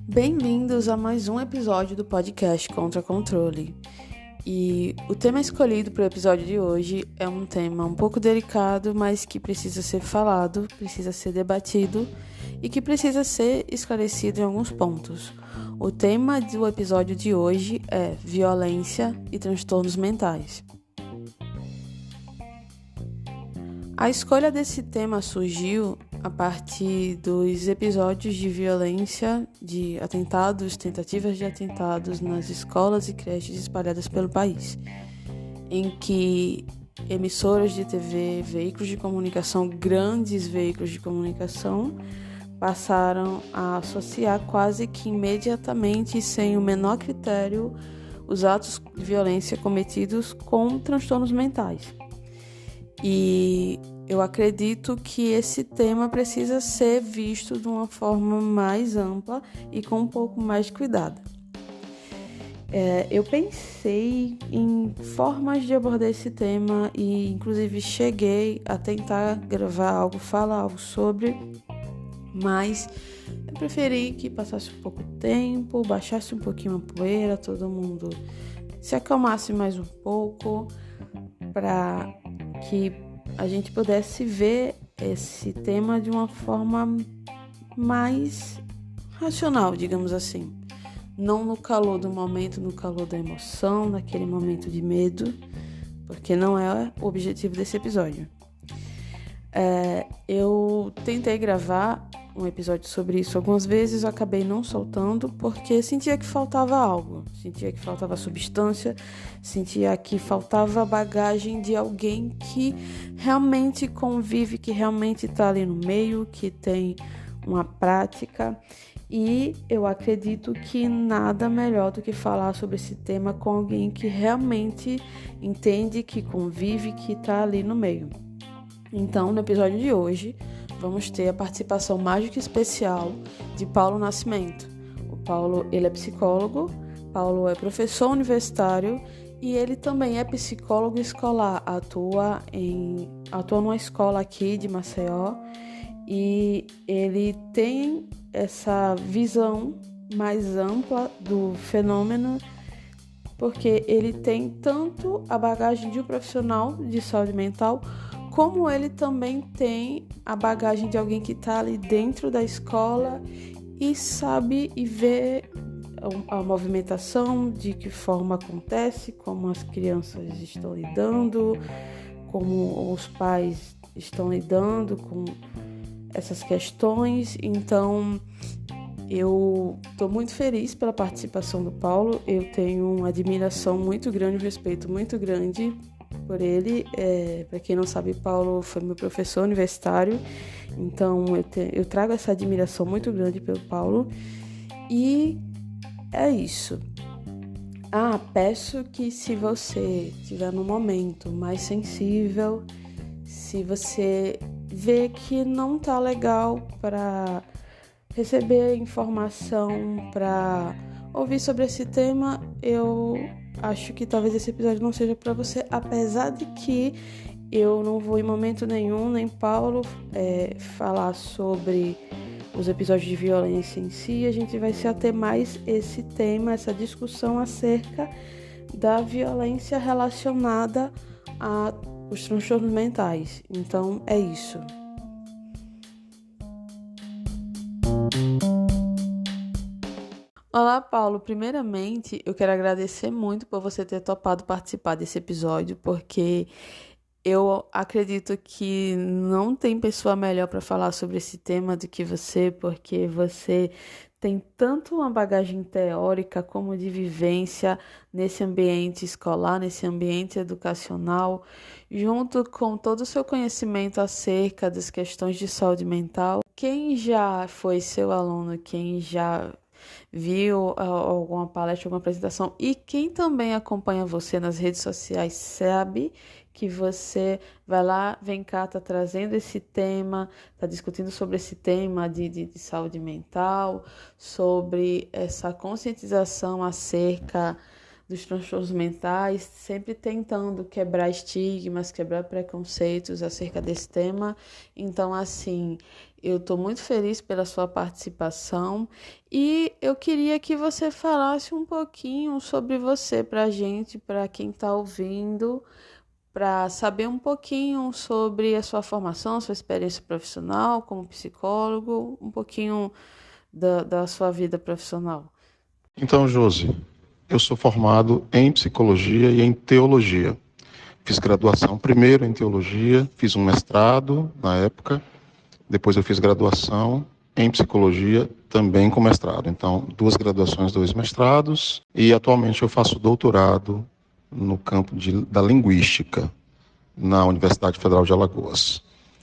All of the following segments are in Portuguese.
Bem-vindos a mais um episódio do podcast Contra Controle. E o tema escolhido para o episódio de hoje é um tema um pouco delicado, mas que precisa ser falado, precisa ser debatido e que precisa ser esclarecido em alguns pontos. O tema do episódio de hoje é violência e transtornos mentais. A escolha desse tema surgiu a partir dos episódios de violência, de atentados, tentativas de atentados nas escolas e creches espalhadas pelo país, em que emissoras de TV, veículos de comunicação, grandes veículos de comunicação, passaram a associar quase que imediatamente e sem o menor critério os atos de violência cometidos com transtornos mentais. E eu acredito que esse tema precisa ser visto de uma forma mais ampla e com um pouco mais de cuidado. Eu pensei em formas de abordar esse tema e, inclusive, cheguei a tentar gravar algo, falar algo sobre, mas eu preferi que passasse um pouco tempo, baixasse um pouquinho a poeira, todo mundo se acalmasse mais um pouco, para que a gente pudesse ver esse tema de uma forma mais racional, digamos assim. Não no calor do momento, no calor da emoção, naquele momento de medo, porque não é o objetivo desse episódio. Eu tentei gravar um episódio sobre isso algumas vezes, eu acabei não soltando porque sentia que faltava algo, sentia que faltava substância, sentia que faltava bagagem de alguém que realmente convive, que realmente está ali no meio, que tem uma prática, e eu acredito que nada melhor do que falar sobre esse tema com alguém que realmente entende, que convive, que está ali no meio. Então, no episódio de hoje, vamos ter a participação mais do que especial de Paulo Nascimento. O Paulo, ele é psicólogo, Paulo é professor universitário e ele também é psicólogo escolar, atua numa escola aqui de Maceió, e ele tem essa visão mais ampla do fenômeno, porque ele tem tanto a bagagem de um profissional de saúde mental, como ele também tem a bagagem de alguém que está ali dentro da escola e sabe e vê a movimentação, de que forma acontece, como as crianças estão lidando, como os pais estão lidando com essas questões. Então, eu estou muito feliz pela participação do Paulo. Eu tenho uma admiração muito grande, um respeito muito grande por ele. Para quem não sabe, Paulo foi meu professor universitário, então eu trago essa admiração muito grande pelo Paulo, e é isso. Peço que, se você estiver no momento mais sensível, se você vê que não tá legal para receber informação, para ouvir sobre esse tema, eu acho que talvez esse episódio não seja para você, apesar de que eu não vou em momento nenhum, nem Paulo, falar sobre os episódios de violência em si. A gente vai se ater mais esse tema, essa discussão acerca da violência relacionada aos transtornos mentais. Então, é isso. Olá, Paulo. Primeiramente, eu quero agradecer muito por você ter topado participar desse episódio, porque eu acredito que não tem pessoa melhor para falar sobre esse tema do que você, porque você tem tanto uma bagagem teórica como de vivência nesse ambiente escolar, nesse ambiente educacional, junto com todo o seu conhecimento acerca das questões de saúde mental. Quem já foi seu aluno, quem já viu alguma palestra, alguma apresentação, e quem também acompanha você nas redes sociais sabe que você vai lá, vem cá, tá trazendo esse tema, tá discutindo sobre esse tema de saúde mental, sobre essa conscientização acerca dos transtornos mentais, sempre tentando quebrar estigmas, quebrar preconceitos acerca desse tema. Então, assim, eu estou muito feliz pela sua participação e eu queria que você falasse um pouquinho sobre você para a gente, para quem está ouvindo, para saber um pouquinho sobre a sua formação, sua experiência profissional como psicólogo, um pouquinho da sua vida profissional. Então, Josi, eu sou formado em psicologia e em teologia. Fiz graduação primeiro em teologia, fiz um mestrado na época, depois eu fiz graduação em psicologia, também com mestrado. Então, 2 graduações, 2 mestrados, e atualmente eu faço doutorado no campo da linguística na Universidade Federal de Alagoas.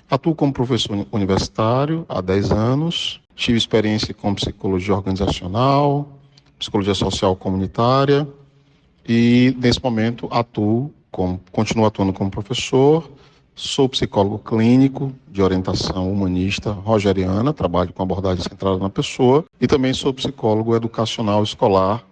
Atuo como professor universitário há 10 anos, tive experiência com psicologia organizacional, psicologia social comunitária e, nesse momento, continuo atuando como professor, sou psicólogo clínico de orientação humanista rogeriana, trabalho com abordagem centrada na pessoa, e também sou psicólogo educacional escolar,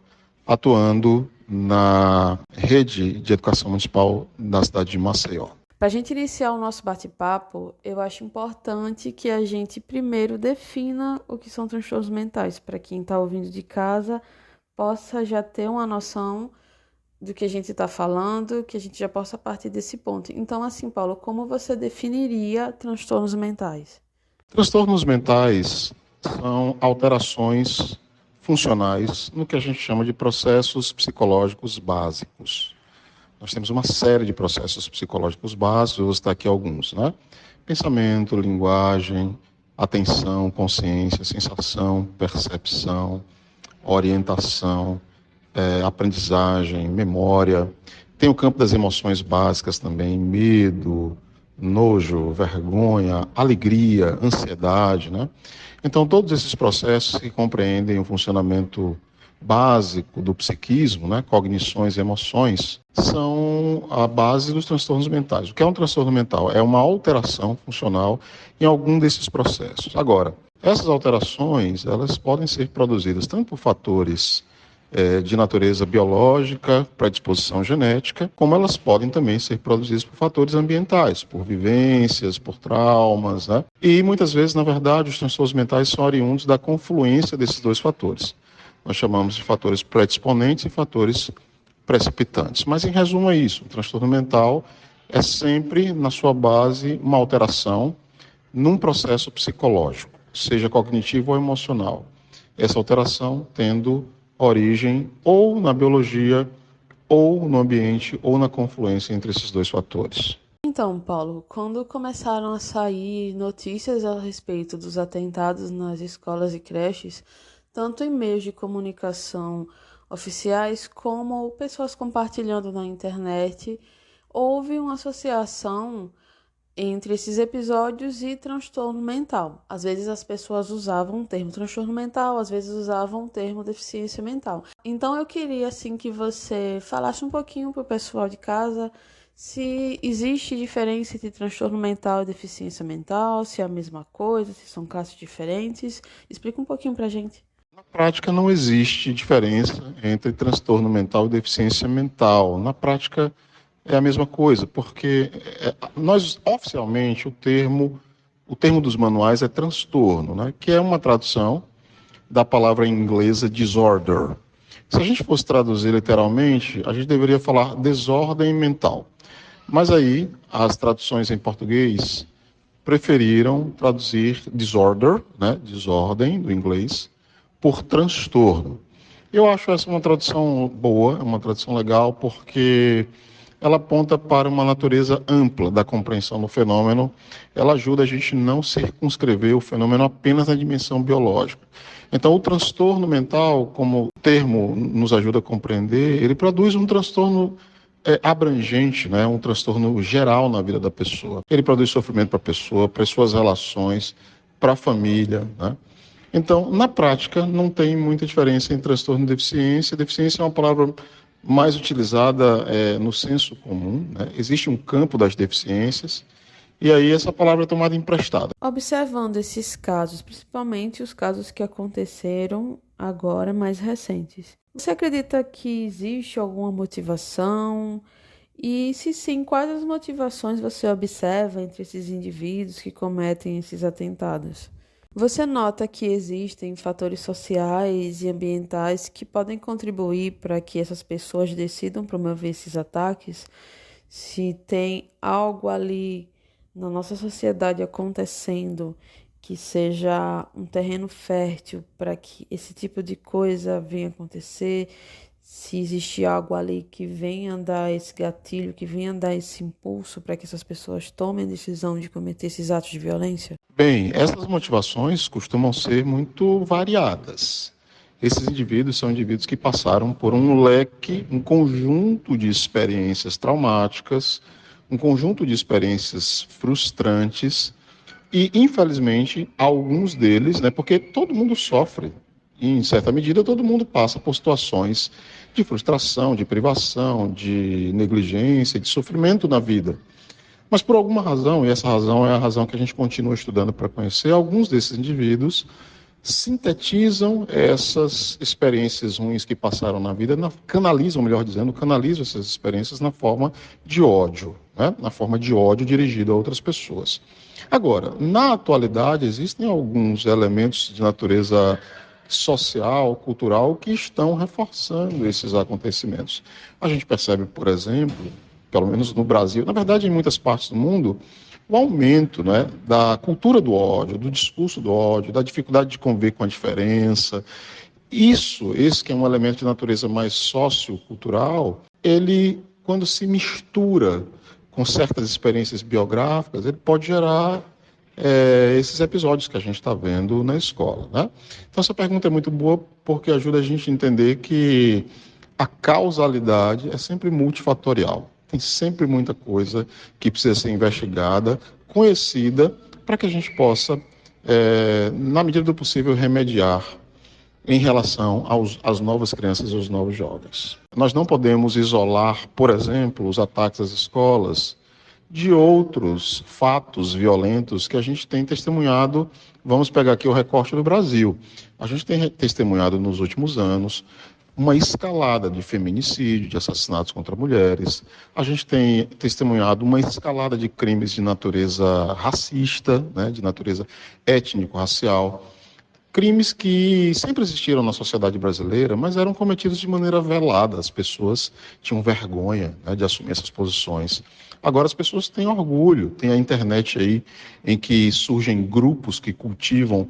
atuando na rede de educação municipal da cidade de Maceió. Para a gente iniciar o nosso bate-papo, eu acho importante que a gente primeiro defina o que são transtornos mentais, para quem está ouvindo de casa possa já ter uma noção do que a gente está falando, que a gente já possa partir desse ponto. Então, assim, Paulo, como você definiria transtornos mentais? Transtornos mentais são alterações funcionais no que a gente chama de processos psicológicos básicos. Nós temos uma série de processos psicológicos básicos, eu vou citar aqui alguns, né? Pensamento, linguagem, atenção, consciência, sensação, percepção, orientação, aprendizagem, memória. Tem o campo das emoções básicas também, medo, nojo, vergonha, alegria, ansiedade, né? Então, todos esses processos que compreendem o funcionamento básico do psiquismo, né, cognições e emoções, são a base dos transtornos mentais. O que é um transtorno mental? É uma alteração funcional em algum desses processos. Agora, essas alterações, elas podem ser produzidas tanto por fatores de natureza biológica, predisposição genética, como elas podem também ser produzidas por fatores ambientais, por vivências, por traumas, né? E muitas vezes, na verdade, os transtornos mentais são oriundos da confluência desses dois fatores. Nós chamamos de fatores predisponentes e fatores precipitantes. Mas, em resumo, é isso. O transtorno mental é sempre, na sua base, uma alteração num processo psicológico, seja cognitivo ou emocional. Essa alteração tendo origem ou na biologia, ou no ambiente, ou na confluência entre esses dois fatores. Então, Paulo, quando começaram a sair notícias a respeito dos atentados nas escolas e creches, tanto em meios de comunicação oficiais como pessoas compartilhando na internet, houve uma associação entre esses episódios e transtorno mental. Às vezes as pessoas usavam o termo transtorno mental, às vezes usavam o termo deficiência mental. Então eu queria assim que você falasse um pouquinho para o pessoal de casa se existe diferença entre transtorno mental e deficiência mental, se é a mesma coisa, se são casos diferentes. Explica um pouquinho para a gente. Na prática, não existe diferença entre transtorno mental e deficiência mental. Na prática, é a mesma coisa, porque nós, oficialmente, o termo dos manuais é transtorno, né? Que é uma tradução da palavra inglesa disorder. Se a gente fosse traduzir literalmente, a gente deveria falar desordem mental. Mas aí, as traduções em português preferiram traduzir disorder, né? Desordem, do inglês, por transtorno. Eu acho essa uma tradução boa, uma tradução legal, porque ela aponta para uma natureza ampla da compreensão do fenômeno, ela ajuda a gente não circunscrever o fenômeno apenas na dimensão biológica. Então, o transtorno mental, como o termo nos ajuda a compreender, ele produz um transtorno abrangente, né? Um transtorno geral na vida da pessoa. Ele produz sofrimento para as suas relações, para a família, né? Então, na prática, não tem muita diferença entre transtorno e deficiência. Deficiência é uma palavra mais utilizada no senso comum, né? Existe um campo das deficiências, e aí essa palavra é tomada emprestada. Observando esses casos, principalmente os casos que aconteceram agora mais recentes, Você acredita que existe alguma motivação? E se sim, quais as motivações você observa entre esses indivíduos que cometem esses atentados? Você nota que existem fatores sociais e ambientais que podem contribuir para que essas pessoas decidam promover esses ataques? Se tem algo ali na nossa sociedade acontecendo que seja um terreno fértil para que esse tipo de coisa venha acontecer, se existe algo ali que venha dar esse gatilho, que venha dar esse impulso para que essas pessoas tomem a decisão de cometer esses atos de violência? Bem, essas motivações costumam ser muito variadas. Esses indivíduos são indivíduos que passaram por um leque, um conjunto de experiências traumáticas, um conjunto de experiências frustrantes e, infelizmente, alguns deles, né, porque todo mundo sofre, e, em certa medida, todo mundo passa por situações de frustração, de privação, de negligência, de sofrimento na vida. Mas por alguma razão, e essa razão é a razão que a gente continua estudando para conhecer, alguns desses indivíduos sintetizam essas experiências ruins que passaram na vida, canalizam, melhor dizendo, canalizam essas experiências na forma de ódio, né? Na forma de ódio dirigido a outras pessoas. Agora, na atualidade, existem alguns elementos de natureza social, cultural, que estão reforçando esses acontecimentos. A gente percebe, por exemplo, pelo menos no Brasil, na verdade em muitas partes do mundo, o aumento, né, da cultura do ódio, do discurso do ódio, da dificuldade de conviver com a diferença. Esse que é um elemento de natureza mais sociocultural, ele, quando se mistura com certas experiências biográficas, ele pode gerar esses episódios que a gente está vendo na escola, né? Então, essa pergunta é muito boa porque ajuda a gente a entender que a causalidade é sempre multifatorial. Tem sempre muita coisa que precisa ser investigada, conhecida, para que a gente possa, na medida do possível, remediar em relação às novas crianças e aos novos jovens. Nós não podemos isolar, por exemplo, os ataques às escolas de outros fatos violentos que a gente tem testemunhado. Vamos pegar aqui o recorte do Brasil. A gente tem testemunhado nos últimos anos uma escalada de feminicídio, de assassinatos contra mulheres. A gente tem testemunhado uma escalada de crimes de natureza racista, né, de natureza étnico-racial. Crimes que sempre existiram na sociedade brasileira, mas eram cometidos de maneira velada. As pessoas tinham vergonha, né, de assumir essas posições. Agora as pessoas têm orgulho, tem a internet aí em que surgem grupos que cultivam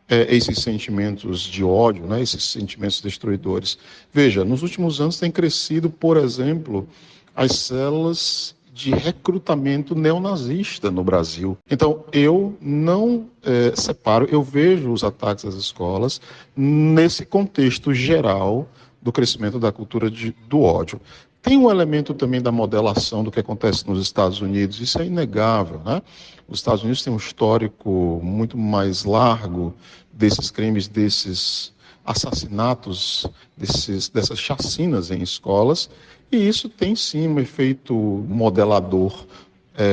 esses sentimentos de ódio, né, esses sentimentos destruidores. Veja, nos últimos anos tem crescido, por exemplo, as células de recrutamento neonazista no Brasil. Então, eu não separo, eu vejo os ataques às escolas nesse contexto geral do crescimento da cultura do ódio. Tem um elemento também da modelação do que acontece nos Estados Unidos, isso é inegável, né? Os Estados Unidos têm um histórico muito mais largo desses crimes, desses assassinatos, dessas chacinas em escolas, e isso tem sim um efeito modelador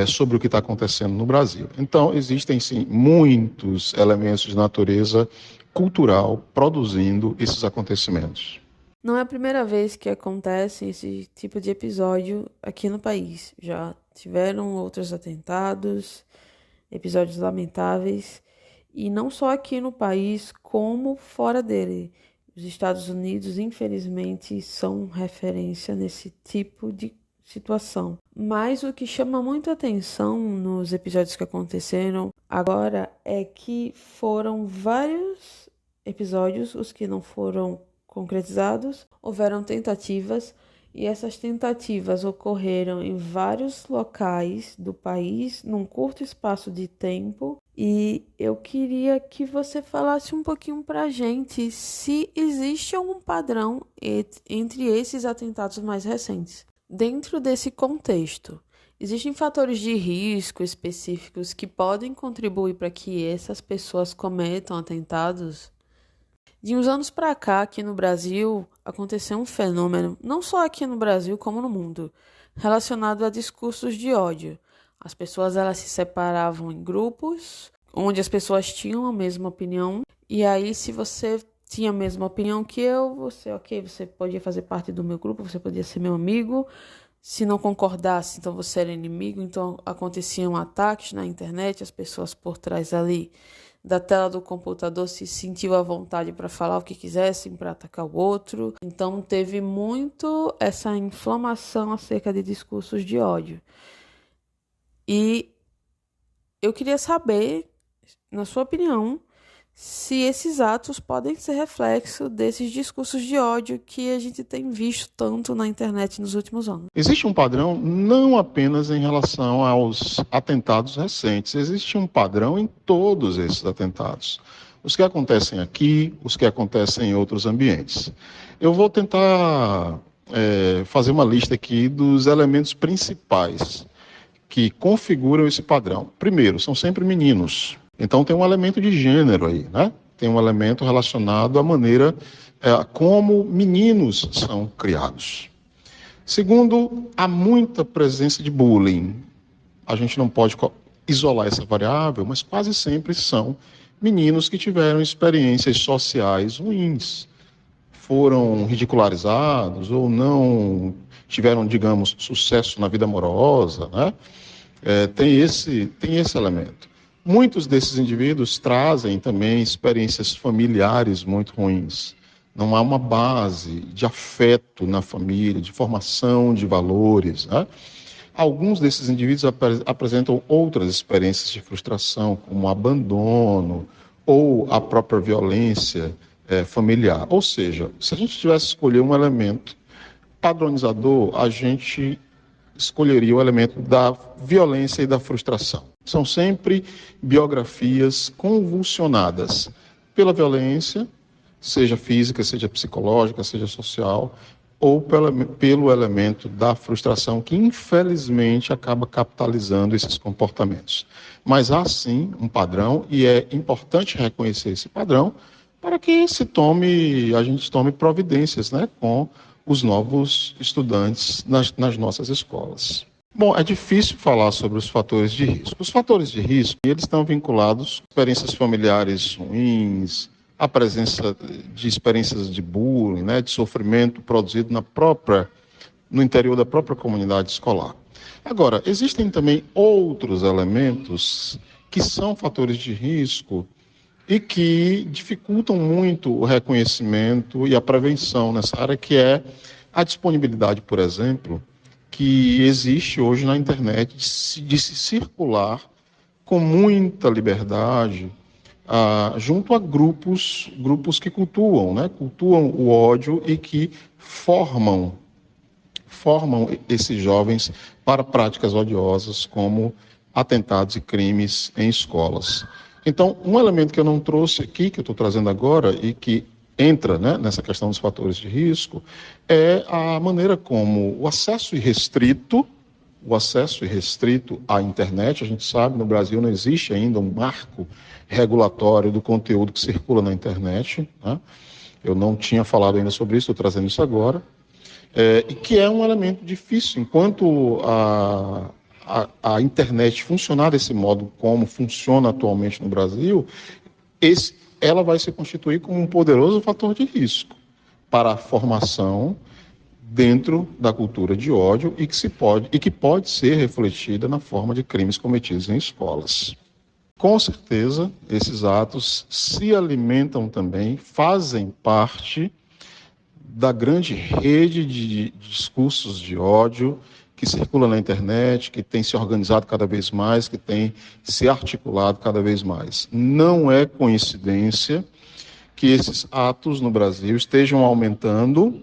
sobre o que está acontecendo no Brasil. Então, existem sim muitos elementos de natureza cultural produzindo esses acontecimentos. Não é a primeira vez que acontece esse tipo de episódio aqui no país. Já tiveram outros atentados, episódios lamentáveis, e não só aqui no país, como fora dele. Os Estados Unidos, infelizmente, são referência nesse tipo de situação. Mas o que chama muito atenção nos episódios que aconteceram agora é que foram vários episódios, os que não foram concretizados, houveram tentativas, e essas tentativas ocorreram em vários locais do país, num curto espaço de tempo, e eu queria que você falasse um pouquinho pra gente se existe algum padrão entre esses atentados mais recentes. Dentro desse contexto, existem fatores de risco específicos que podem contribuir para que essas pessoas cometam atentados? De uns anos para cá, aqui no Brasil, aconteceu um fenômeno, não só aqui no Brasil como no mundo, relacionado a discursos de ódio. As pessoas elas se separavam em grupos, onde as pessoas tinham a mesma opinião, e aí se você tinha a mesma opinião que eu, você podia fazer parte do meu grupo, você podia ser meu amigo. Se não concordasse, então você era inimigo. Então aconteciam ataques na internet, as pessoas por trás ali da tela do computador se sentiam à vontade para falar o que quisessem, para atacar o outro. Então teve muito essa inflamação acerca de discursos de ódio. E eu queria saber, na sua opinião, se esses atos podem ser reflexo desses discursos de ódio que a gente tem visto tanto na internet nos últimos anos. Existe um padrão não apenas em relação aos atentados recentes, existe um padrão em todos esses atentados. Os que acontecem aqui, os que acontecem em outros ambientes. Eu vou tentar fazer uma lista aqui dos elementos principais que configuram esse padrão. Primeiro, são sempre meninos. Então tem um elemento de gênero aí, né? Tem um elemento relacionado à maneira como meninos são criados. Segundo, há muita presença de bullying. A gente não pode isolar essa variável, mas quase sempre são meninos que tiveram experiências sociais ruins. Foram ridicularizados ou não tiveram, digamos, sucesso na vida amorosa, né? Tem esse elemento. Muitos desses indivíduos trazem também experiências familiares muito ruins. Não há uma base de afeto na família, de formação de valores, né? Alguns desses indivíduos apresentam outras experiências de frustração, como abandono ou a própria violência familiar. Ou seja, se a gente tivesse que escolher um elemento padronizador, a gente escolheria o elemento da violência e da frustração. São sempre biografias convulsionadas pela violência, seja física, seja psicológica, seja social, ou pelo elemento da frustração, que infelizmente acaba capitalizando esses comportamentos. Mas há sim um padrão, e é importante reconhecer esse padrão para que a gente tome providências, né, com os novos estudantes nas nossas escolas. Bom, é difícil falar sobre os fatores de risco. Os fatores de risco, eles estão vinculados a experiências familiares ruins, a presença de experiências de bullying, né, de sofrimento produzido no interior da própria comunidade escolar. Agora, existem também outros elementos que são fatores de risco e que dificultam muito o reconhecimento e a prevenção nessa área, que é a disponibilidade, por exemplo, que existe hoje na internet de se circular com muita liberdade junto a grupos que cultuam, né? Cultuam o ódio e que formam esses jovens para práticas odiosas como atentados e crimes em escolas. Então, um elemento que eu não trouxe aqui, que eu estou trazendo agora e que entra, né, nessa questão dos fatores de risco, é a maneira como o acesso irrestrito à internet. A gente sabe, no Brasil não existe ainda um marco regulatório do conteúdo que circula na internet, né? Eu não tinha falado ainda sobre isso, estou trazendo isso agora, e que é um elemento difícil, enquanto a internet funcionar desse modo como funciona atualmente no Brasil, ela vai se constituir como um poderoso fator de risco para a formação dentro da cultura de ódio e que pode ser refletida na forma de crimes cometidos em escolas. Com certeza, esses atos se alimentam também, fazem parte da grande rede de discursos de ódio que circula na internet, que tem se organizado cada vez mais, que tem se articulado cada vez mais. Não é coincidência que esses atos no Brasil estejam aumentando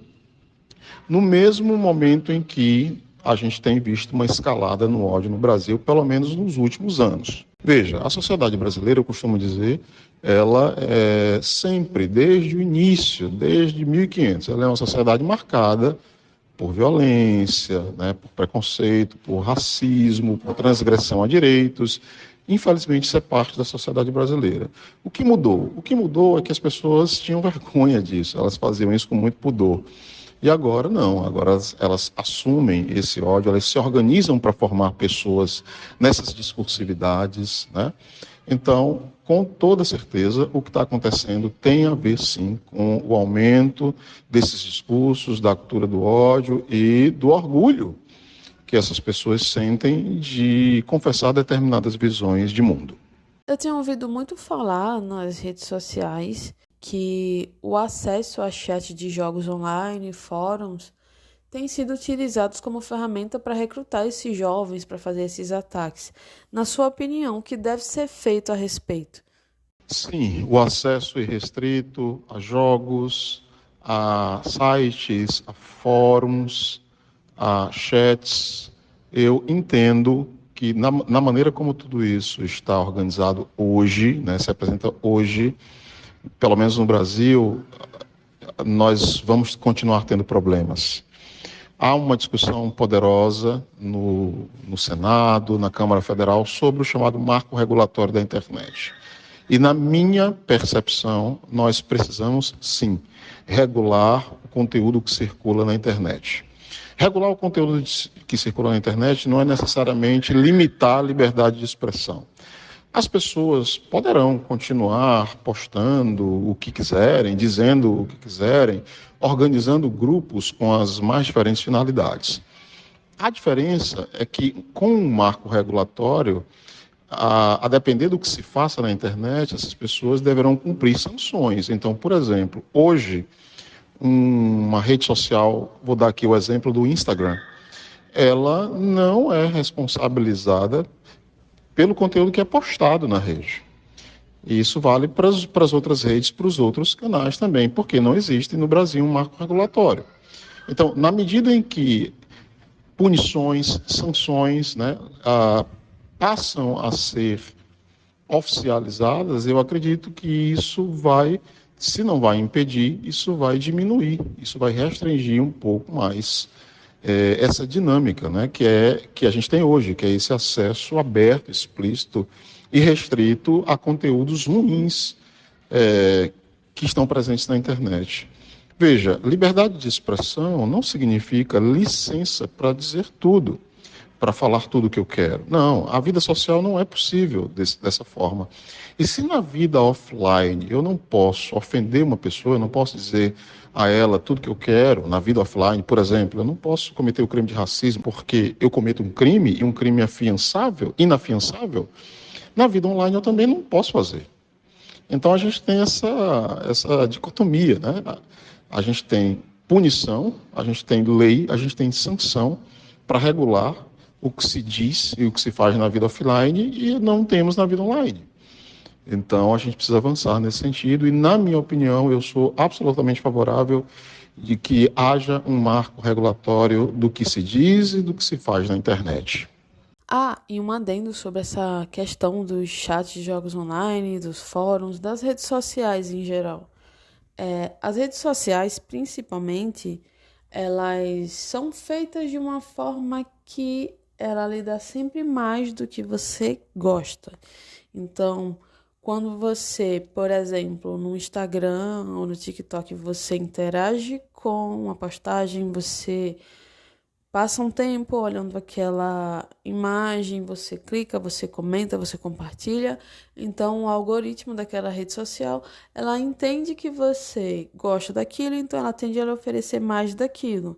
no mesmo momento em que a gente tem visto uma escalada no ódio no Brasil, pelo menos nos últimos anos. Veja, a sociedade brasileira, eu costumo dizer, ela é sempre, desde o início, desde 1500, ela é uma sociedade marcada por violência, né, por preconceito, por racismo, por transgressão a direitos. Infelizmente, isso é parte da sociedade brasileira. O que mudou? O que mudou é que as pessoas tinham vergonha disso, elas faziam isso com muito pudor. E agora não, agora elas assumem esse ódio, elas se organizam para formar pessoas nessas discursividades, né? Então, com toda certeza, o que está acontecendo tem a ver, sim, com o aumento desses discursos, da cultura do ódio e do orgulho que essas pessoas sentem de confessar determinadas visões de mundo. Eu tenho ouvido muito falar nas redes sociais que o acesso a chat de jogos online, fóruns, tem sido utilizados como ferramenta para recrutar esses jovens para fazer esses ataques. Na sua opinião, o que deve ser feito a respeito? Sim, o acesso irrestrito a jogos, a sites, a fóruns, a chats, eu entendo que na maneira como tudo isso está organizado hoje, né, se apresenta hoje, pelo menos no Brasil, nós vamos continuar tendo problemas. Há uma discussão poderosa no Senado, na Câmara Federal, sobre o chamado marco regulatório da internet. E na minha percepção, nós precisamos, sim, regular o conteúdo que circula na internet. Regular o conteúdo que circula na internet não é necessariamente limitar a liberdade de expressão. As pessoas poderão continuar postando o que quiserem, dizendo o que quiserem, organizando grupos com as mais diferentes finalidades. A diferença é que, com um marco regulatório, a depender do que se faça na internet, essas pessoas deverão cumprir sanções. Então, por exemplo, hoje, uma rede social, vou dar aqui o exemplo do Instagram, ela não é responsabilizada pelo conteúdo que é postado na rede. E isso vale para as outras redes, para os outros canais também, porque não existe no Brasil um marco regulatório. Então, na medida em que punições, sanções, né, passam a ser oficializadas, eu acredito que isso vai, se não vai impedir, isso vai diminuir, isso vai restringir um pouco mais essa dinâmica, né, que a gente tem hoje, que é esse acesso aberto, explícito e restrito a conteúdos ruins que estão presentes na internet. Veja, liberdade de expressão não significa licença para dizer tudo, para falar tudo o que eu quero. Não, a vida social não é possível dessa forma. E se na vida offline eu não posso ofender uma pessoa, eu não posso dizer a ela tudo que eu quero, na vida offline, por exemplo, eu não posso cometer o crime de racismo porque eu cometo um crime e um crime afiançável, inafiançável, na vida online eu também não posso fazer. Então a gente tem essa dicotomia, né? A gente tem punição, a gente tem lei, a gente tem sanção para regular o que se diz e o que se faz na vida offline e não temos na vida online. Então a gente precisa avançar nesse sentido e, na minha opinião, eu sou absolutamente favorável de que haja um marco regulatório do que se diz e do que se faz na internet. Ah, e um adendo sobre essa questão dos chats de jogos online, dos fóruns, das redes sociais em geral. As redes sociais, principalmente, elas são feitas de uma forma que ela lhe dá sempre mais do que você gosta. Então, quando você, por exemplo, no Instagram ou no TikTok, você interage com uma postagem, você passa um tempo olhando aquela imagem, você clica, você comenta, você compartilha. Então, o algoritmo daquela rede social, ela entende que você gosta daquilo, então ela tende a lhe oferecer mais daquilo.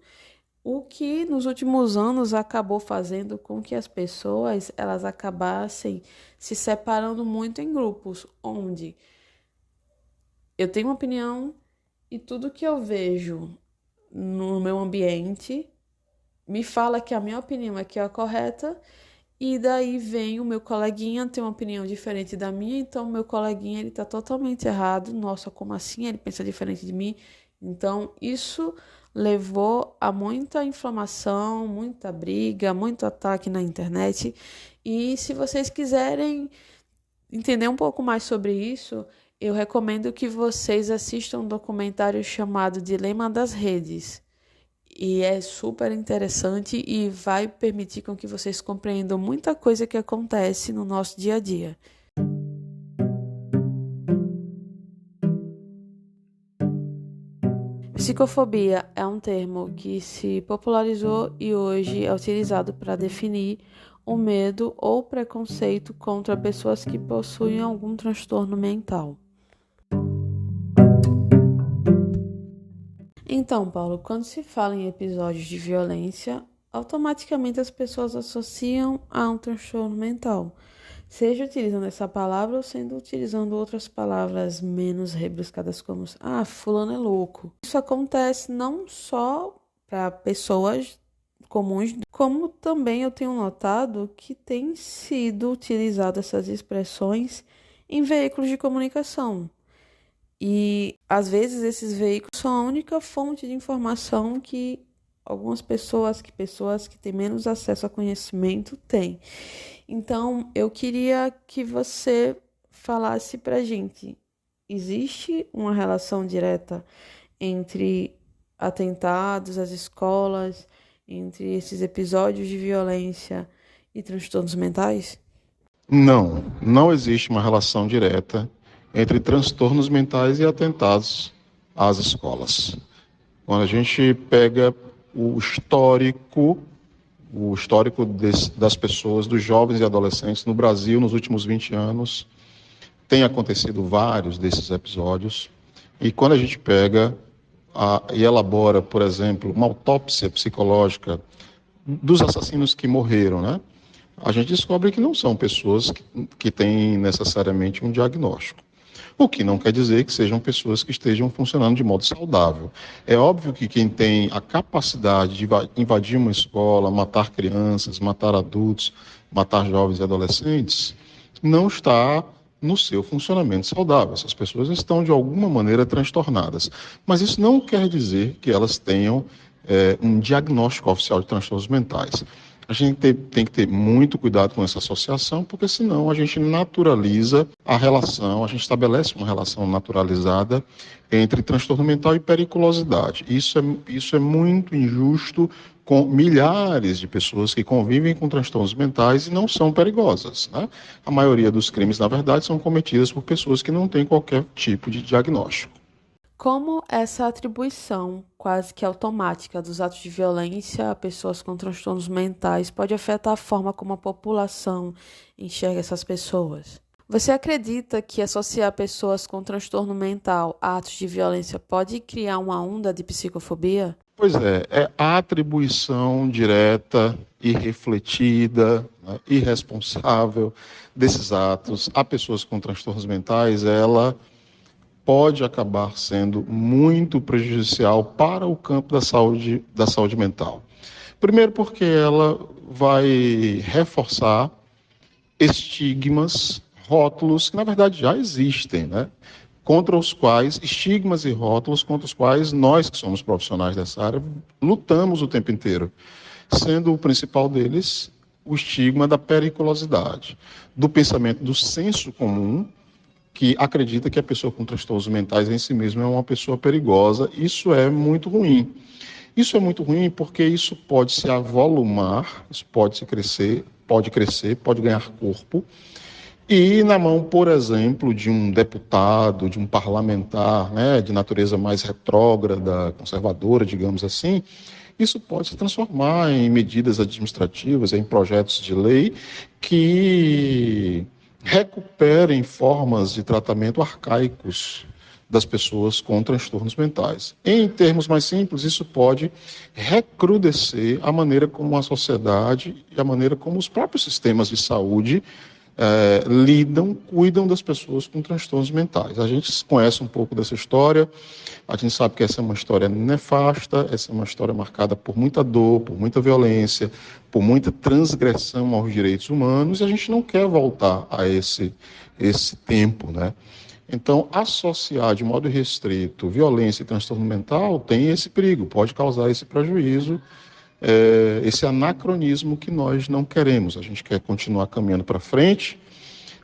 O que nos últimos anos acabou fazendo com que as pessoas elas acabassem se separando muito em grupos, onde eu tenho uma opinião e tudo que eu vejo no meu ambiente me fala que a minha opinião é que é a correta, e daí vem o meu coleguinha ter uma opinião diferente da minha, então o meu coleguinha ele tá totalmente errado. Nossa, como assim? Ele pensa diferente de mim. Então, isso levou a muita inflamação, muita briga, muito ataque na internet. E se vocês quiserem entender um pouco mais sobre isso, eu recomendo que vocês assistam um documentário chamado Dilema das Redes. E é super interessante e vai permitir com que vocês compreendam muita coisa que acontece no nosso dia a dia. Psicofobia é um termo que se popularizou e hoje é utilizado para definir o medo ou preconceito contra pessoas que possuem algum transtorno mental. Então, Paulo, quando se fala em episódios de violência, automaticamente as pessoas associam a um transtorno mental, seja utilizando essa palavra ou sendo utilizando outras palavras menos rebuscadas como fulano é louco. Isso acontece não só para pessoas comuns, como também eu tenho notado que tem sido utilizado essas expressões em veículos de comunicação. E, às vezes, esses veículos são a única fonte de informação que algumas pessoas que têm menos acesso a conhecimento têm. Então, eu queria que você falasse pra gente, existe uma relação direta entre atentados às escolas, entre esses episódios de violência e transtornos mentais? Não existe uma relação direta entre transtornos mentais e atentados às escolas. Quando a gente pega o histórico das pessoas, dos jovens e adolescentes no Brasil nos últimos 20 anos, tem acontecido vários desses episódios. E quando a gente pega e elabora, por exemplo, uma autópsia psicológica dos assassinos que morreram, né? A gente descobre que não são pessoas que têm necessariamente um diagnóstico. O que não quer dizer que sejam pessoas que estejam funcionando de modo saudável. É óbvio que quem tem a capacidade de invadir uma escola, matar crianças, matar adultos, matar jovens e adolescentes, não está no seu funcionamento saudável. Essas pessoas estão, de alguma maneira, transtornadas. Mas isso não quer dizer que elas tenham um diagnóstico oficial de transtornos mentais. A gente tem que ter muito cuidado com essa associação, porque senão a gente naturaliza a relação, a gente estabelece uma relação naturalizada entre transtorno mental e periculosidade. Isso é muito injusto com milhares de pessoas que convivem com transtornos mentais e não são perigosas, né? A maioria dos crimes, na verdade, são cometidas por pessoas que não têm qualquer tipo de diagnóstico. Como essa atribuição quase que automática dos atos de violência a pessoas com transtornos mentais pode afetar a forma como a população enxerga essas pessoas? Você acredita que associar pessoas com transtorno mental a atos de violência pode criar uma onda de psicofobia? Pois é a atribuição direta, irrefletida, né, irresponsável desses atos a pessoas com transtornos mentais, ela pode acabar sendo muito prejudicial para o campo da saúde mental. Primeiro porque ela vai reforçar estigmas, rótulos que na verdade já existem, né? Estigmas e rótulos contra os quais nós que somos profissionais dessa área lutamos o tempo inteiro, sendo o principal deles o estigma da periculosidade, do pensamento do senso comum, que acredita que a pessoa com transtornos mentais em si mesma é uma pessoa perigosa. Isso é muito ruim. Isso é muito ruim porque isso pode se avolumar, isso pode crescer, pode ganhar corpo. E na mão, por exemplo, de um deputado, de um parlamentar, né, de natureza mais retrógrada, conservadora, digamos assim, isso pode se transformar em medidas administrativas, em projetos de lei que recuperem formas de tratamento arcaicos das pessoas com transtornos mentais. Em termos mais simples, isso pode recrudescer a maneira como a sociedade e a maneira como os próprios sistemas de saúde cuidam das pessoas com transtornos mentais. A gente conhece um pouco dessa história, a gente sabe que essa é uma história nefasta, essa é uma história marcada por muita dor, por muita violência, por muita transgressão aos direitos humanos, e a gente não quer voltar a esse tempo, né? Então, associar de modo restrito violência e transtorno mental tem esse perigo, pode causar esse prejuízo, esse anacronismo que nós não queremos. A gente quer continuar caminhando para frente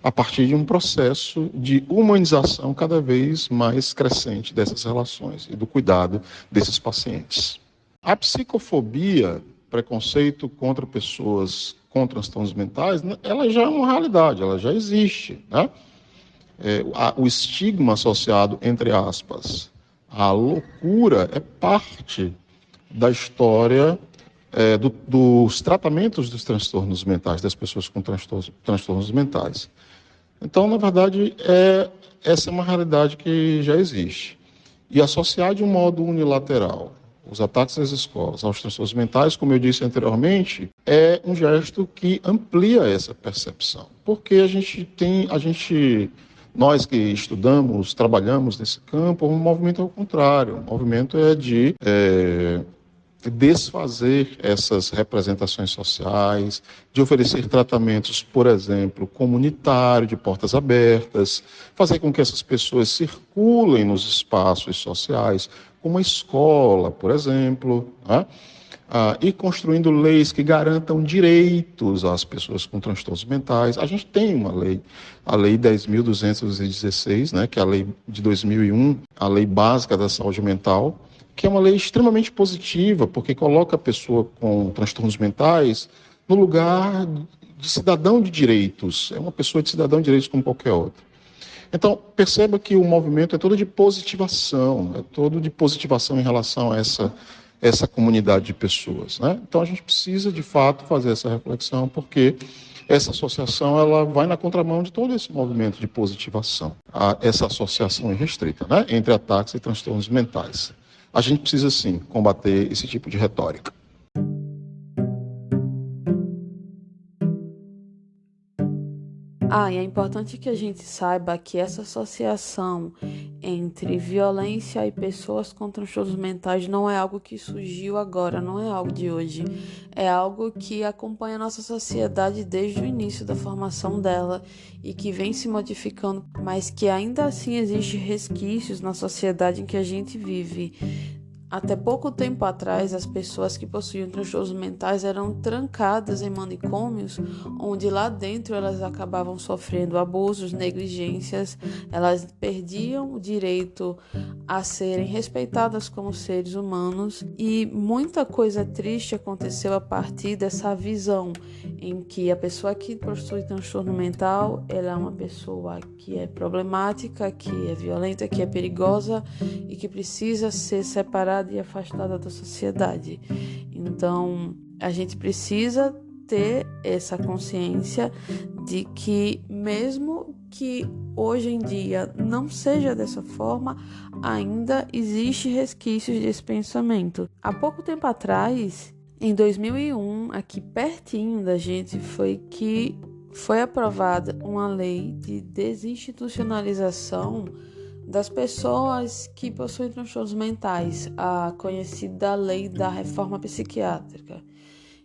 a partir de um processo de humanização cada vez mais crescente dessas relações e do cuidado desses pacientes. A psicofobia, preconceito contra pessoas com transtornos mentais, ela já é uma realidade, ela já existe, né? O estigma associado, entre aspas, à loucura é parte da história dos tratamentos dos transtornos mentais, das pessoas com transtornos mentais. Então, na verdade, essa é uma realidade que já existe. E associar de um modo unilateral os ataques às escolas aos transtornos mentais, como eu disse anteriormente, é um gesto que amplia essa percepção. Porque nós que estudamos, trabalhamos nesse campo, um movimento ao contrário. O movimento é de desfazer essas representações sociais, de oferecer tratamentos, por exemplo, comunitários, de portas abertas, fazer com que essas pessoas circulem nos espaços sociais, como a escola, por exemplo, né? E construindo leis que garantam direitos às pessoas com transtornos mentais. A gente tem uma lei, a Lei 10.216, né, que é a lei de 2001, a Lei Básica da Saúde Mental, que é uma lei extremamente positiva, porque coloca a pessoa com transtornos mentais no lugar de cidadão de direitos. É uma pessoa de cidadão de direitos como qualquer outra. Então, perceba que o movimento é todo de positivação, em relação a essa comunidade de pessoas, né? Então, a gente precisa, de fato, fazer essa reflexão, porque essa associação ela vai na contramão de todo esse movimento de positivação, essa associação irrestrita, né, entre ataques e transtornos mentais. A gente precisa, sim, combater esse tipo de retórica. E é importante que a gente saiba que essa associação entre violência e pessoas com transtornos mentais não é algo que surgiu agora, não é algo de hoje. É algo que acompanha a nossa sociedade desde o início da formação dela e que vem se modificando, mas que ainda assim existem resquícios na sociedade em que a gente vive. Até pouco tempo atrás, as pessoas que possuíam transtornos mentais eram trancadas em manicômios, onde lá dentro elas acabavam sofrendo abusos, negligências, elas perdiam o direito a serem respeitadas como seres humanos, e muita coisa triste aconteceu a partir dessa visão em que a pessoa que possui transtorno mental, ela é uma pessoa que é problemática, que é violenta, que é perigosa e que precisa ser separada e afastada da sociedade. Então, a gente precisa ter essa consciência de que, mesmo que hoje em dia não seja dessa forma, ainda existe resquícios desse pensamento. Há pouco tempo atrás, em 2001, aqui pertinho da gente, foi aprovada uma lei de desinstitucionalização das pessoas que possuem transtornos mentais, a conhecida lei da reforma psiquiátrica.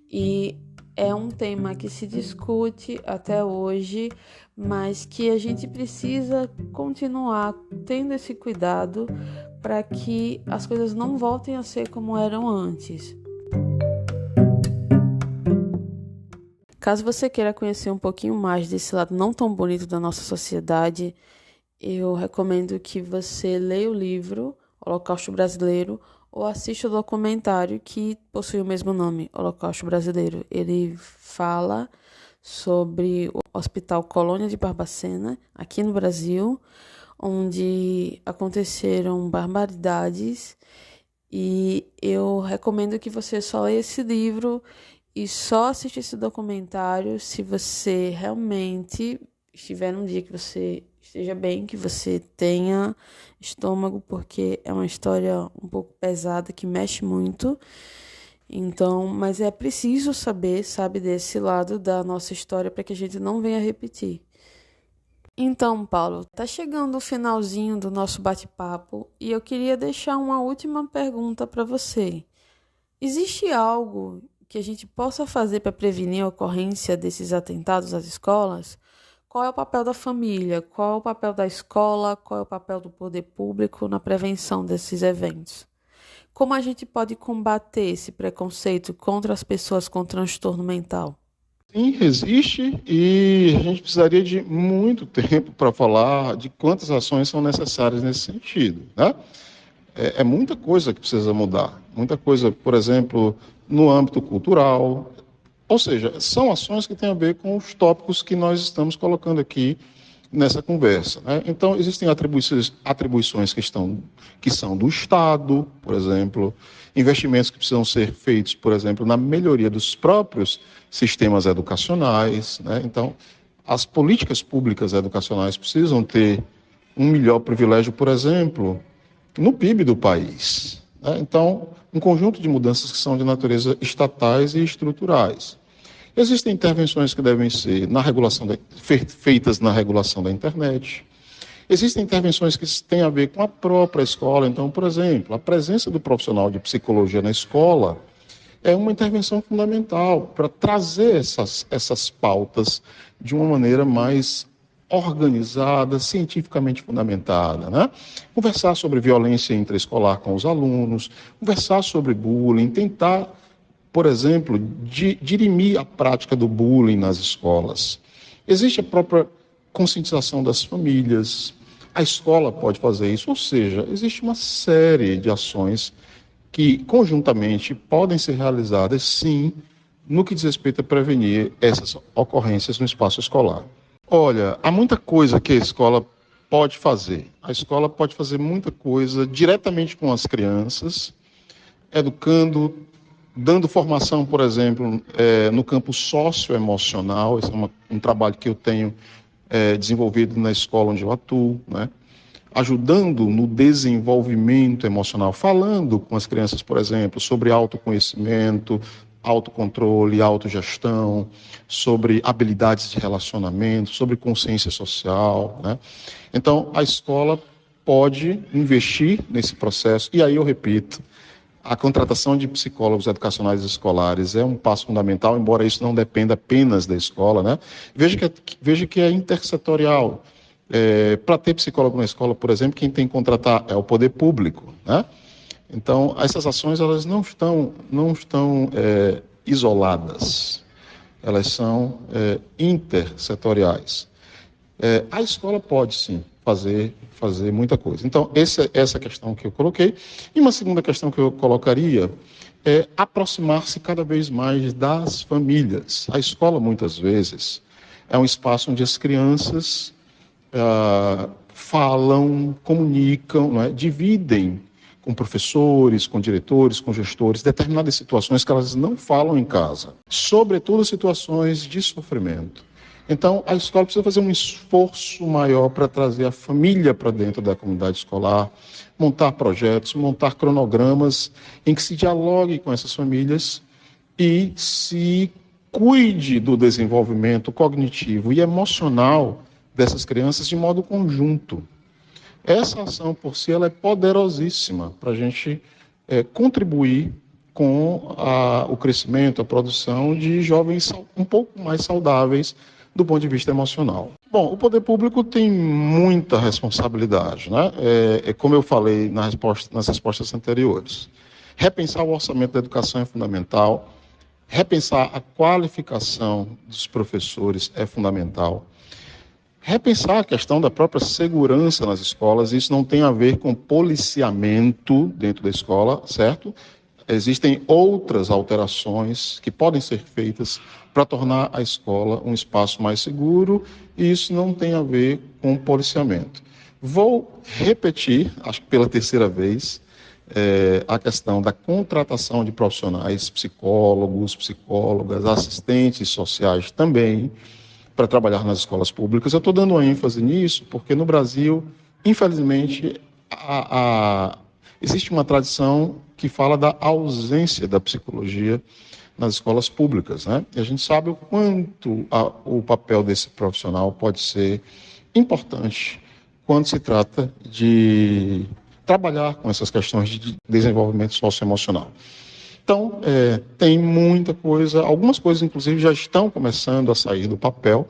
E é um tema que se discute até hoje, mas que a gente precisa continuar tendo esse cuidado para que as coisas não voltem a ser como eram antes. Caso você queira conhecer um pouquinho mais desse lado não tão bonito da nossa sociedade, eu recomendo que você leia o livro Holocausto Brasileiro ou assista o documentário que possui o mesmo nome, Holocausto Brasileiro. Ele fala sobre o Hospital Colônia de Barbacena, aqui no Brasil, onde aconteceram barbaridades, e eu recomendo que você só leia esse livro e só assista esse documentário se você realmente estiver num dia que você esteja bem, que você tenha estômago, porque é uma história um pouco pesada, que mexe muito. Então, mas é preciso saber, sabe, desse lado da nossa história para que a gente não venha repetir. Então, Paulo, tá chegando o finalzinho do nosso bate-papo e eu queria deixar uma última pergunta para você. Existe algo que a gente possa fazer para prevenir a ocorrência desses atentados às escolas? Qual é o papel da família? Qual é o papel da escola? Qual é o papel do poder público na prevenção desses eventos? Como a gente pode combater esse preconceito contra as pessoas com transtorno mental? Sim, existe, e a gente precisaria de muito tempo para falar de quantas ações são necessárias nesse sentido, né? É muita coisa que precisa mudar. Muita coisa, por exemplo, no âmbito cultural. Ou seja, são ações que têm a ver com os tópicos que nós estamos colocando aqui nessa conversa, né? Então, existem atribuições que são do Estado, por exemplo, investimentos que precisam ser feitos, por exemplo, na melhoria dos próprios sistemas educacionais, né? Então, as políticas públicas educacionais precisam ter um melhor privilégio, por exemplo, no PIB do país, né? Então, um conjunto de mudanças que são de natureza estatais e estruturais. Existem intervenções que devem ser feitas na regulação da internet. Existem intervenções que têm a ver com a própria escola. Então, por exemplo, a presença do profissional de psicologia na escola é uma intervenção fundamental para trazer essas pautas de uma maneira mais organizada, cientificamente fundamentada, né? Conversar sobre violência intraescolar com os alunos, conversar sobre bullying, tentar, por exemplo, dirimir a prática do bullying nas escolas. Existe a própria conscientização das famílias, a escola pode fazer isso, ou seja, existe uma série de ações que, conjuntamente, podem ser realizadas, sim, no que diz respeito a prevenir essas ocorrências no espaço escolar. Olha, há muita coisa que a escola pode fazer. A escola pode fazer muita coisa diretamente com as crianças, educando, dando formação, por exemplo, no campo socioemocional. Esse é um trabalho que eu tenho desenvolvido na escola onde eu atuo, né? Ajudando no desenvolvimento emocional, falando com as crianças, por exemplo, sobre autoconhecimento, autocontrole, autogestão, sobre habilidades de relacionamento, sobre consciência social, né? Então, a escola pode investir nesse processo, e aí eu repito, a contratação de psicólogos educacionais escolares é um passo fundamental, embora isso não dependa apenas da escola, né? Veja que é intersetorial. Para ter psicólogo na escola, por exemplo, quem tem que contratar é o poder público, né? Então, essas ações elas não estão isoladas, elas são intersetoriais. A escola pode, sim, fazer muita coisa. Então, essa questão que eu coloquei. E uma segunda questão que eu colocaria é aproximar-se cada vez mais das famílias. A escola, muitas vezes, é um espaço onde as crianças falam, comunicam, não é? Dividem com professores, com diretores, com gestores, determinadas situações que elas não falam em casa, sobretudo situações de sofrimento. Então, a escola precisa fazer um esforço maior para trazer a família para dentro da comunidade escolar, montar projetos, montar cronogramas em que se dialogue com essas famílias e se cuide do desenvolvimento cognitivo e emocional dessas crianças de modo conjunto. Essa ação por si ela é poderosíssima para a gente contribuir com o crescimento, a produção de jovens um pouco mais saudáveis do ponto de vista emocional. Bom, o poder público tem muita responsabilidade, né? Como eu falei nas respostas anteriores. Repensar o orçamento da educação é fundamental, repensar a qualificação dos professores é fundamental, repensar a questão da própria segurança nas escolas. Isso não tem a ver com policiamento dentro da escola, certo? Existem outras alterações que podem ser feitas para tornar a escola um espaço mais seguro, e isso não tem a ver com policiamento. Vou repetir, acho que pela terceira vez, a questão da contratação de profissionais, psicólogos, psicólogas, assistentes sociais também, para trabalhar nas escolas públicas. Eu estou dando uma ênfase nisso porque no Brasil, infelizmente, existe uma tradição que fala da ausência da psicologia nas escolas públicas, né? E a gente sabe o quanto o papel desse profissional pode ser importante quando se trata de trabalhar com essas questões de desenvolvimento socioemocional. Então, tem muita coisa, algumas coisas, inclusive, já estão começando a sair do papel,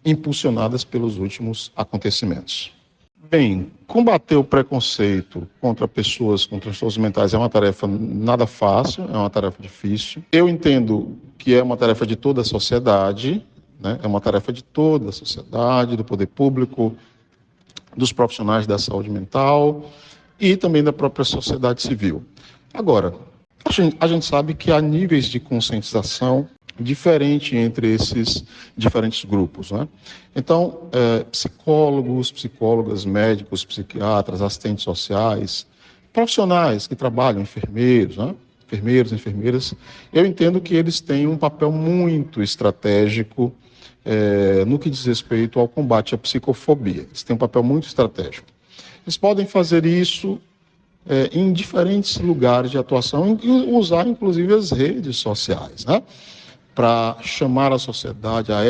impulsionadas pelos últimos acontecimentos. Bem, combater o preconceito contra pessoas com transtornos mentais é uma tarefa nada fácil, é uma tarefa difícil. Eu entendo que é uma tarefa de toda a sociedade, né? É uma tarefa de toda a sociedade, do poder público, dos profissionais da saúde mental e também da própria sociedade civil. Agora, a gente sabe que há níveis de conscientização diferente entre esses diferentes grupos, né? Então, psicólogos, psicólogas, médicos, psiquiatras, assistentes sociais, profissionais que trabalham, enfermeiros, né? Enfermeiros, enfermeiras, eu entendo que eles têm um papel muito estratégico no que diz respeito ao combate à psicofobia. Eles têm um papel muito estratégico. Eles podem fazer isso em diferentes lugares de atuação e usar, inclusive, as redes sociais, né? Para chamar a sociedade a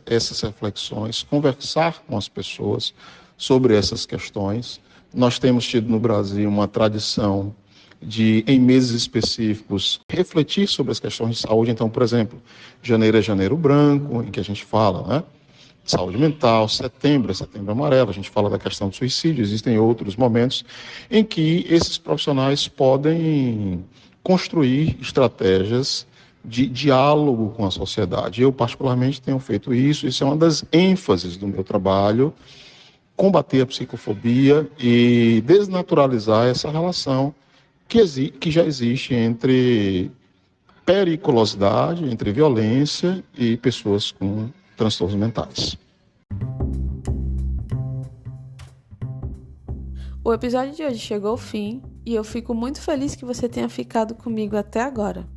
essas reflexões, conversar com as pessoas sobre essas questões. Nós temos tido no Brasil uma tradição de, em meses específicos, refletir sobre as questões de saúde. Então, por exemplo, janeiro é janeiro branco, em que a gente fala, né, de saúde mental, setembro é setembro amarelo, a gente fala da questão do suicídio, existem outros momentos em que esses profissionais podem construir estratégias de diálogo com a sociedade. Eu, particularmente, tenho feito isso é uma das ênfases do meu trabalho, combater a psicofobia e desnaturalizar essa relação que já existe entre periculosidade, entre violência e pessoas com transtornos mentais. O episódio de hoje chegou ao fim e eu fico muito feliz que você tenha ficado comigo até agora.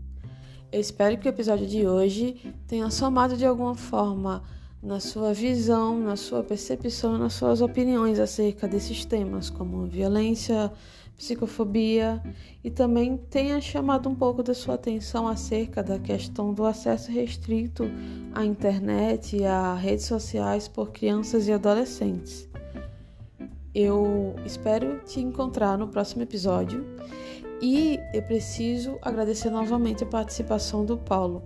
Eu espero que o episódio de hoje tenha somado de alguma forma na sua visão, na sua percepção, nas suas opiniões acerca desses temas, como violência, psicofobia, e também tenha chamado um pouco da sua atenção acerca da questão do acesso restrito à internet e a redes sociais por crianças e adolescentes. Eu espero te encontrar no próximo episódio e eu preciso agradecer novamente a participação do Paulo.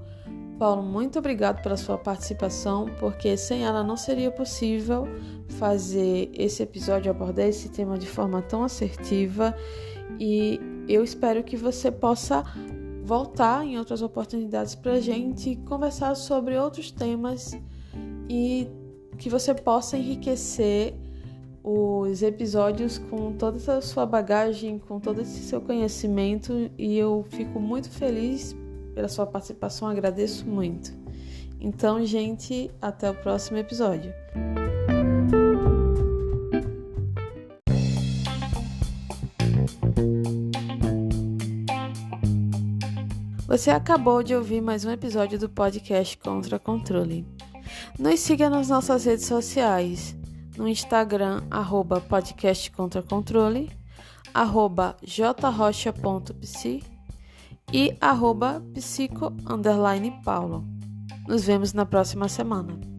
Paulo, muito obrigado pela sua participação, porque sem ela não seria possível fazer esse episódio, abordar esse tema de forma tão assertiva, e eu espero que você possa voltar em outras oportunidades para a gente conversar sobre outros temas e que você possa enriquecer os episódios com toda essa sua bagagem, com todo esse seu conhecimento, e eu fico muito feliz pela sua participação, agradeço muito. Então, gente, até o próximo episódio. Você acabou de ouvir mais um episódio do podcast Contra Controle. Nos siga nas nossas redes sociais, no Instagram, @podcastcontracontrole, @jrocha.psi e @psico_paulo. Nos vemos na próxima semana.